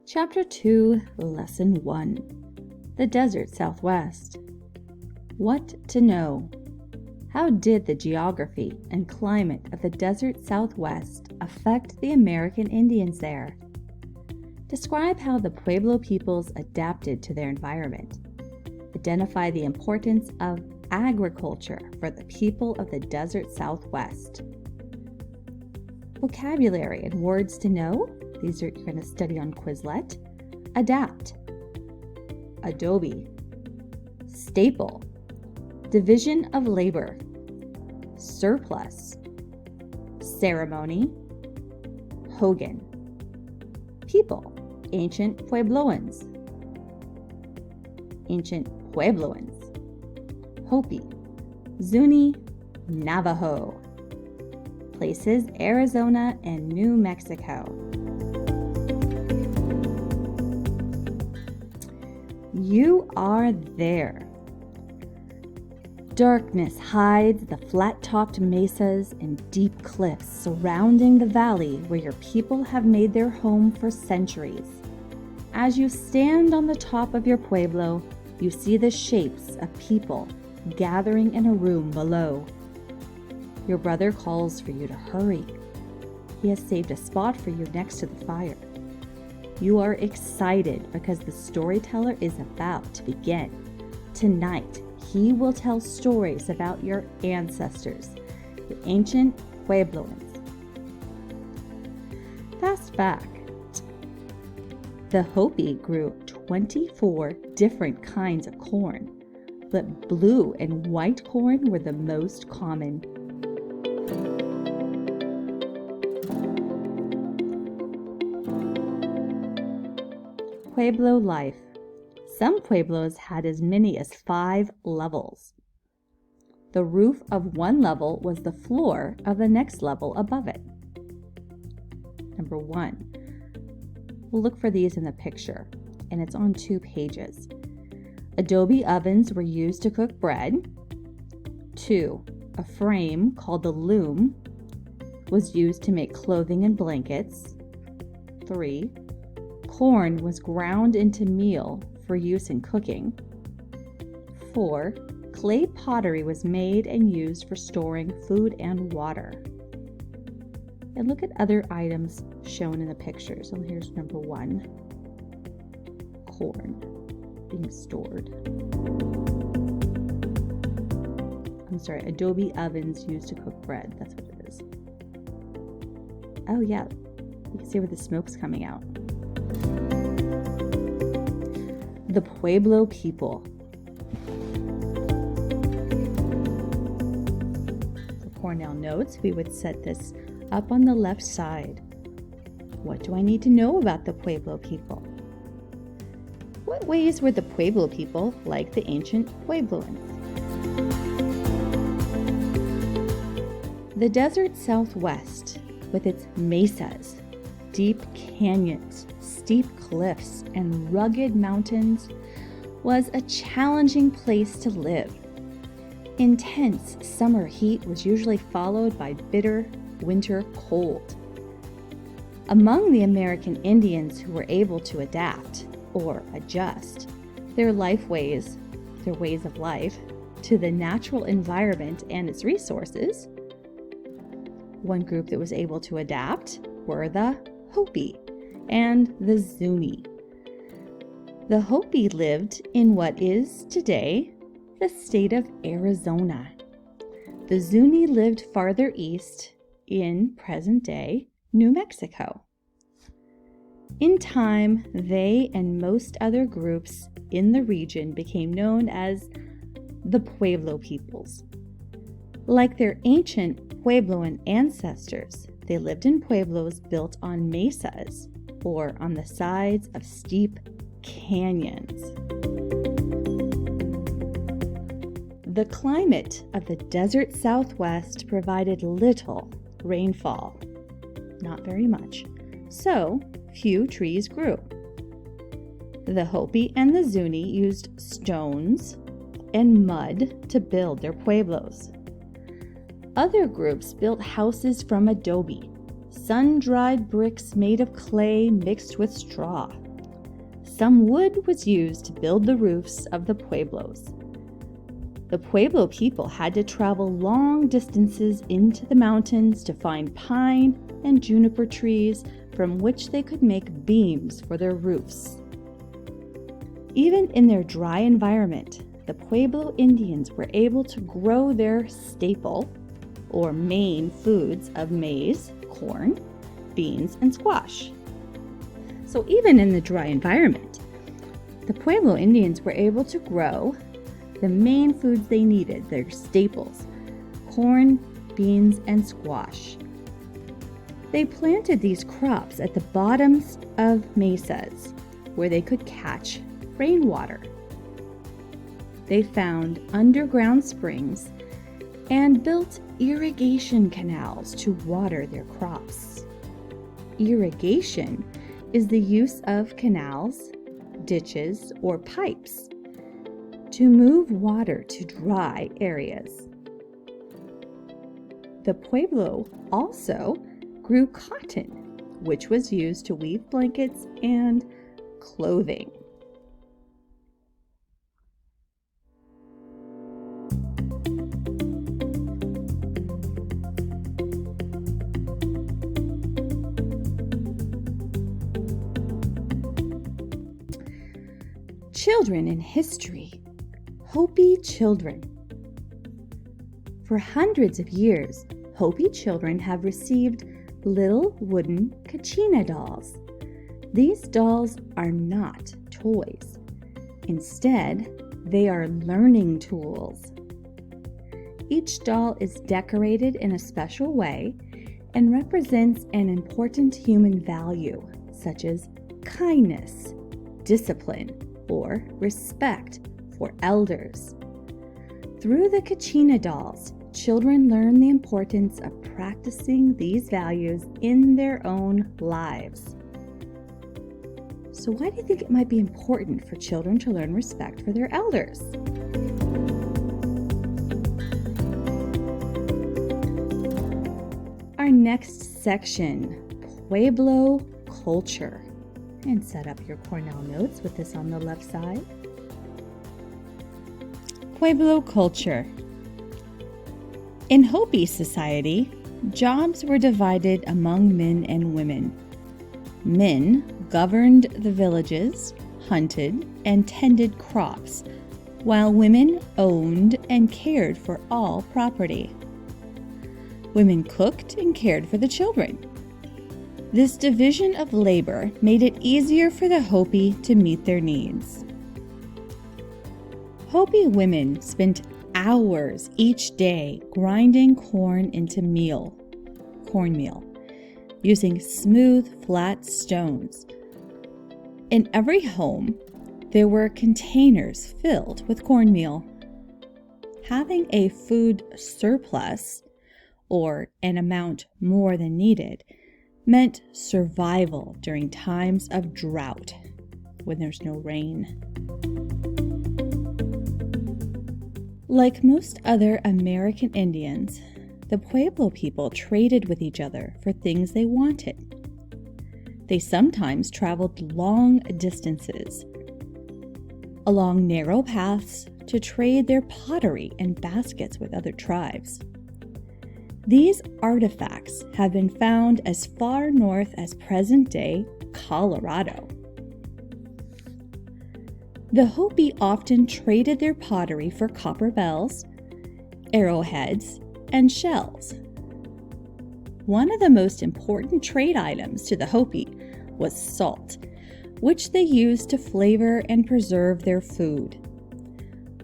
Chapter 2, Lesson 1, The Desert Southwest. What to know? How did the geography and climate of the desert Southwest affect the American Indians there? Describe how the Pueblo peoples adapted to their environment. Identify the importance of agriculture for the people of the desert Southwest. Vocabulary and words to know. These are you're going to study on Quizlet. Adapt. Adobe. Staple. Division of labor. Surplus. Ceremony. Hogan. People. Ancient Puebloans. Ancient Puebloans. Hopi. Zuni. Navajo. Places: Arizona and New Mexico. You are there. Darkness hides the flat-topped mesas and deep cliffs surrounding the valley where your people have made their home for centuries. As you stand on the top of your pueblo, you see the shapes of people gathering in a room below. Your brother calls for you to hurry. He has saved a spot for you next to the fire. You are excited because the storyteller is about to begin. Tonight, he will tell stories about your ancestors, the ancient Puebloans. Fast fact. The Hopi grew 24 different kinds of corn, but blue and white corn were the most common. Pueblo life. Some pueblos had as many as 5 levels. The roof of one level was the floor of the next level above it. Number 1. We'll look for these in the picture, and it's on 2 pages. Adobe ovens were used to cook bread. 2. A frame called the loom was used to make clothing and blankets. 3. Corn was ground into meal for use in cooking. 4. Clay pottery was made and used for storing food and water. And look at other items shown in the picture. So here's number 1. Corn being stored. Adobe ovens used to cook bread. That's what it is. Oh yeah, you can see where the smoke's coming out. The Pueblo people. For Cornell notes, we would set this up on the left side. What do I need to know about the Pueblo people? What ways were the Pueblo people like the ancient Puebloans? The desert Southwest, with its mesas, deep canyons, steep cliffs, and rugged mountains, was a challenging place to live. Intense summer heat was usually followed by bitter winter cold. Among the American Indians who were able to adapt or adjust their ways of life to the natural environment and its resources, one group that was able to adapt were the Hopi and the Zuni. The Hopi lived in what is today the state of Arizona. The Zuni lived farther east in present-day New Mexico. In time, they and most other groups in the region became known as the Pueblo peoples. Like their ancient Puebloan ancestors, they lived in pueblos built on mesas or on the sides of steep canyons. The climate of the desert Southwest provided little rainfall, not very much, so few trees grew. The Hopi and the Zuni used stones and mud to build their pueblos. Other groups built houses from adobe, sun-dried bricks made of clay mixed with straw, Some wood was used to build the roofs of the pueblos. The Pueblo people had to travel long distances into the mountains to find pine and juniper trees from which they could make beams for their roofs. Even in their dry environment, the Pueblo Indians were able to grow their staple, or main foods of maize, corn, beans, and squash. So even in the dry environment, the Pueblo Indians were able to grow the main foods they needed, their staples, corn, beans, and squash. They planted these crops at the bottoms of mesas where they could catch rainwater. They found underground springs and built irrigation canals to water their crops. Irrigation is the use of canals, ditches, or pipes to move water to dry areas. The Pueblo also grew cotton, which was used to weave blankets and clothing. Children in history. Hopi children. For hundreds of years, Hopi children have received little wooden kachina dolls. These dolls are not toys. Instead, they are learning tools. Each doll is decorated in a special way and represents an important human value, such as kindness, discipline, or respect for elders. Through the kachina dolls, children learn the importance of practicing these values in their own lives. So why do you think it might be important for children to learn respect for their elders? Our next section, Pueblo culture. And set up your Cornell notes with this on the left side. Pueblo culture. In Hopi society, jobs were divided among men and women. Men governed the villages, hunted, and tended crops, while women owned and cared for all property. Women cooked and cared for the children. This division of labor made it easier for the Hopi to meet their needs. Hopi women spent hours each day grinding corn into cornmeal, using smooth, flat stones. In every home, there were containers filled with cornmeal. Having a food surplus, or an amount more than needed, meant survival during times of drought, when there's no rain. Like most other American Indians, the Pueblo people traded with each other for things they wanted. They sometimes traveled long distances, along narrow paths to trade their pottery and baskets with other tribes. These artifacts have been found as far north as present-day Colorado. The Hopi often traded their pottery for copper bells, arrowheads, and shells. One of the most important trade items to the Hopi was salt, which they used to flavor and preserve their food.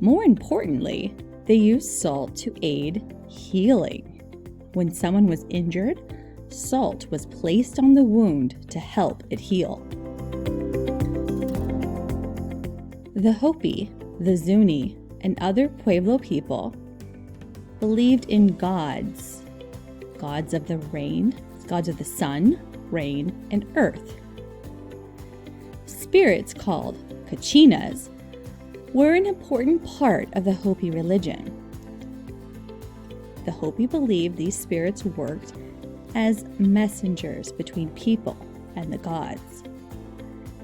More importantly, they used salt to aid healing. When someone was injured, salt was placed on the wound to help it heal. The Hopi, the Zuni, and other Pueblo people believed in gods of the rain, gods of the sun, rain, and earth. Spirits called kachinas were an important part of the Hopi religion. The Hopi believed these spirits worked as messengers between people and the gods.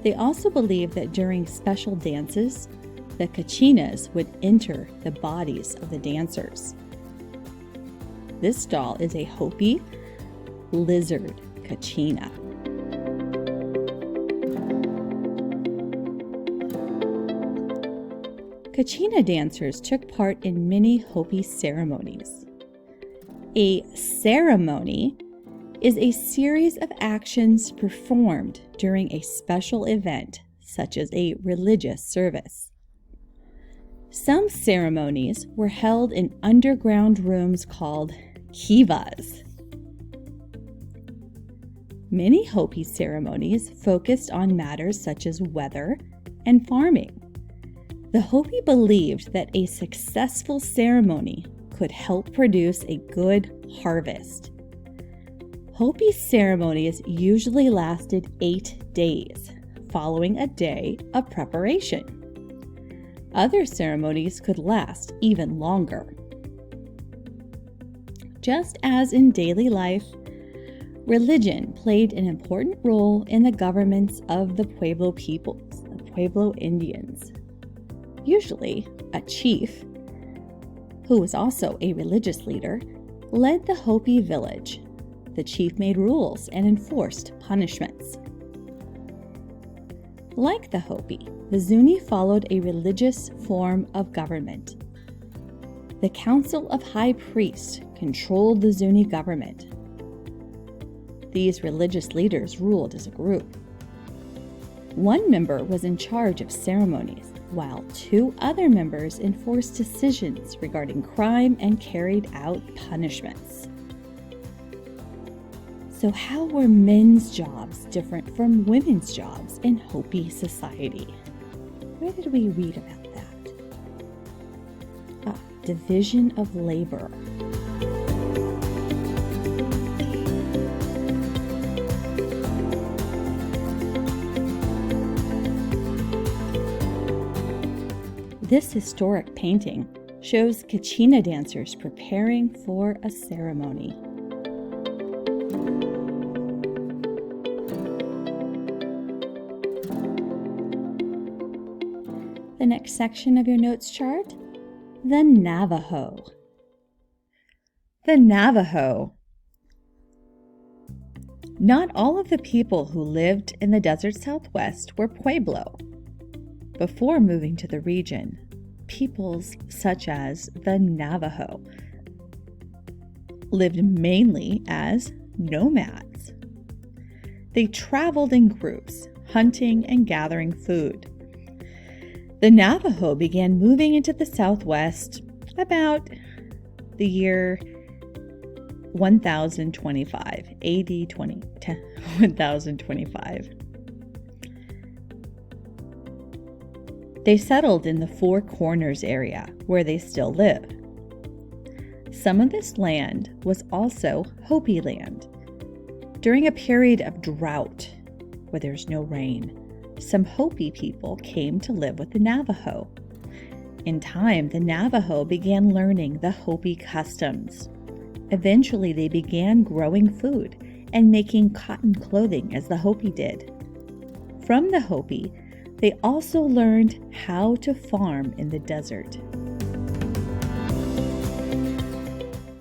They also believed that during special dances, the kachinas would enter the bodies of the dancers. This doll is a Hopi lizard kachina. Kachina dancers took part in many Hopi ceremonies. A ceremony is a series of actions performed during a special event, such as a religious service. Some ceremonies were held in underground rooms called kivas. Many Hopi ceremonies focused on matters such as weather and farming. The Hopi believed that a successful ceremony could help produce a good harvest. Hopi ceremonies usually lasted 8 days, following a day of preparation. Other ceremonies could last even longer. Just as in daily life, religion played an important role in the governments of the Pueblo peoples, the Pueblo Indians. Usually, a chief, who was also a religious leader, led the Hopi village. The chief made rules and enforced punishments. Like the Hopi, the Zuni followed a religious form of government. The Council of High Priests controlled the Zuni government. These religious leaders ruled as a group. One member was in charge of ceremonies, while 2 other members enforced decisions regarding crime and carried out punishments. So how were men's jobs different from women's jobs in Hopi society? Where did we read about that? Division of labor. This historic painting shows kachina dancers preparing for a ceremony. The next section of your notes chart, the Navajo. The Navajo. Not all of the people who lived in the desert Southwest were Pueblo. Before moving to the region, peoples such as the Navajo lived mainly as nomads. They traveled in groups, hunting and gathering food. The Navajo began moving into the Southwest about the year 1025, AD 1025. They settled in the Four Corners area, where they still live. Some of this land was also Hopi land. During a period of drought, where there's no rain, some Hopi people came to live with the Navajo. In time, the Navajo began learning the Hopi customs. Eventually, they began growing food and making cotton clothing as the Hopi did. From the Hopi, they also learned how to farm in the desert.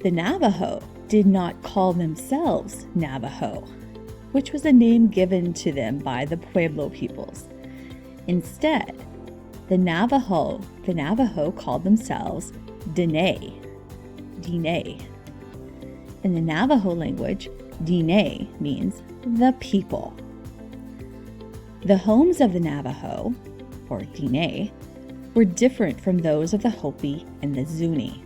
The Navajo did not call themselves Navajo, which was a name given to them by the Pueblo peoples. Instead, the Navajo called themselves Dene. In the Navajo language, Dene means the people. The homes of the Navajo, or Dene, were different from those of the Hopi and the Zuni.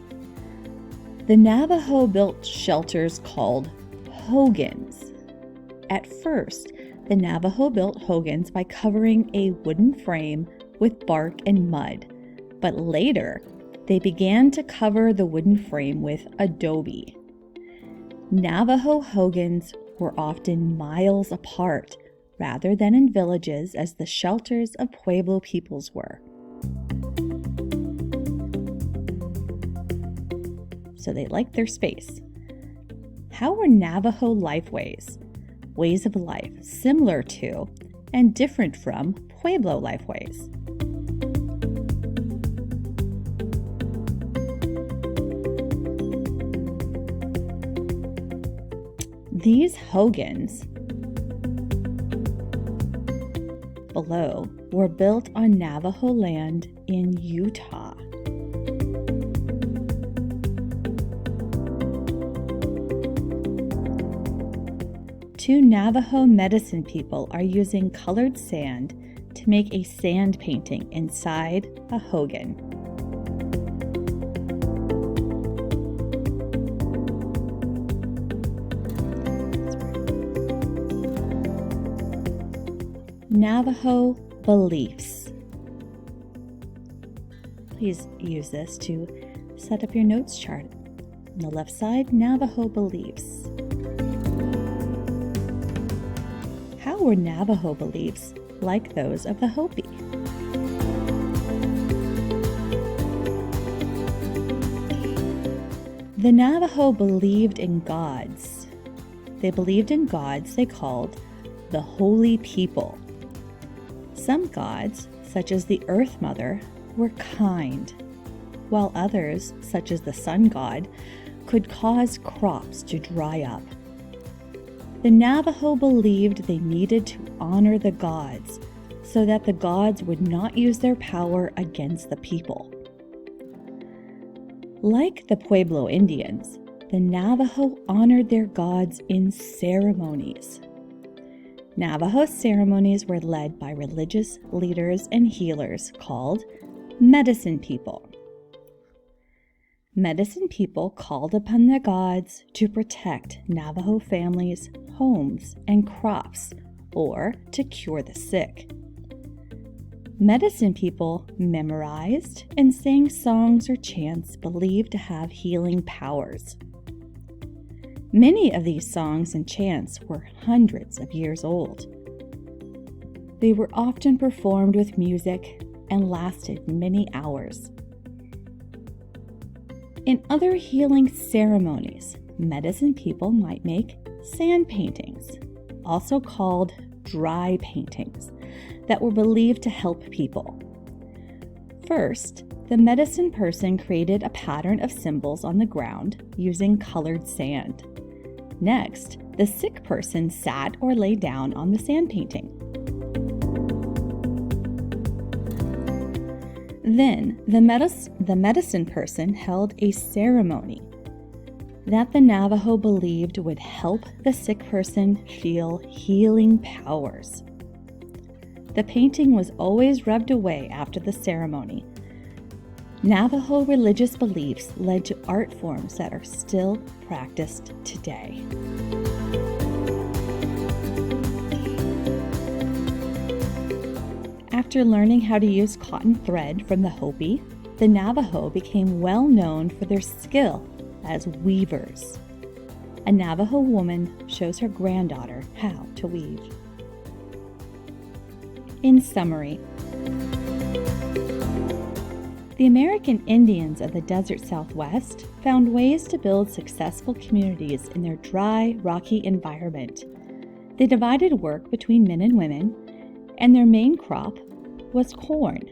The Navajo built shelters called hogans. At first, the Navajo built hogans by covering a wooden frame with bark and mud, but later they began to cover the wooden frame with adobe. Navajo hogans were often miles apart rather than in villages as the shelters of Pueblo peoples were. So they liked their space. How were Navajo ways of life, similar to and different from Pueblo lifeways. These hogans below were built on Navajo land in Utah. Two Navajo medicine people are using colored sand to make a sand painting inside a hogan. Navajo beliefs. Please use this to set up your notes chart. On the left side, Navajo beliefs. How were Navajo beliefs like those of the Hopi? The Navajo believed in gods. They believed in gods they called the Holy People. Some gods, such as the Earth Mother, were kind, while others, such as the Sun God, could cause crops to dry up. The Navajo believed they needed to honor the gods so that the gods would not use their power against the people. Like the Pueblo Indians, the Navajo honored their gods in ceremonies. Navajo ceremonies were led by religious leaders and healers called medicine people. Medicine people called upon the gods to protect Navajo families, homes, and crops, or to cure the sick. Medicine people memorized and sang songs or chants believed to have healing powers. Many of these songs and chants were hundreds of years old. They were often performed with music and lasted many hours. In other healing ceremonies, medicine people might make sand paintings, also called dry paintings, that were believed to help people. First, the medicine person created a pattern of symbols on the ground using colored sand. Next, the sick person sat or lay down on the sand painting. Then, the medicine person held a ceremony that the Navajo believed would help the sick person feel healing powers. The painting was always rubbed away after the ceremony. Navajo religious beliefs led to art forms that are still practiced today. After learning how to use cotton thread from the Hopi, the Navajo became well known for their skill as weavers. A Navajo woman shows her granddaughter how to weave. In summary, the American Indians of the desert Southwest found ways to build successful communities in their dry, rocky environment. They divided work between men and women, and their main crop was corn.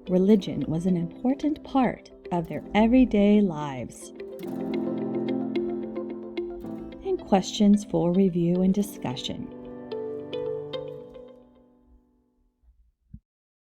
Religion was an important part of their everyday lives. And questions for review and discussion.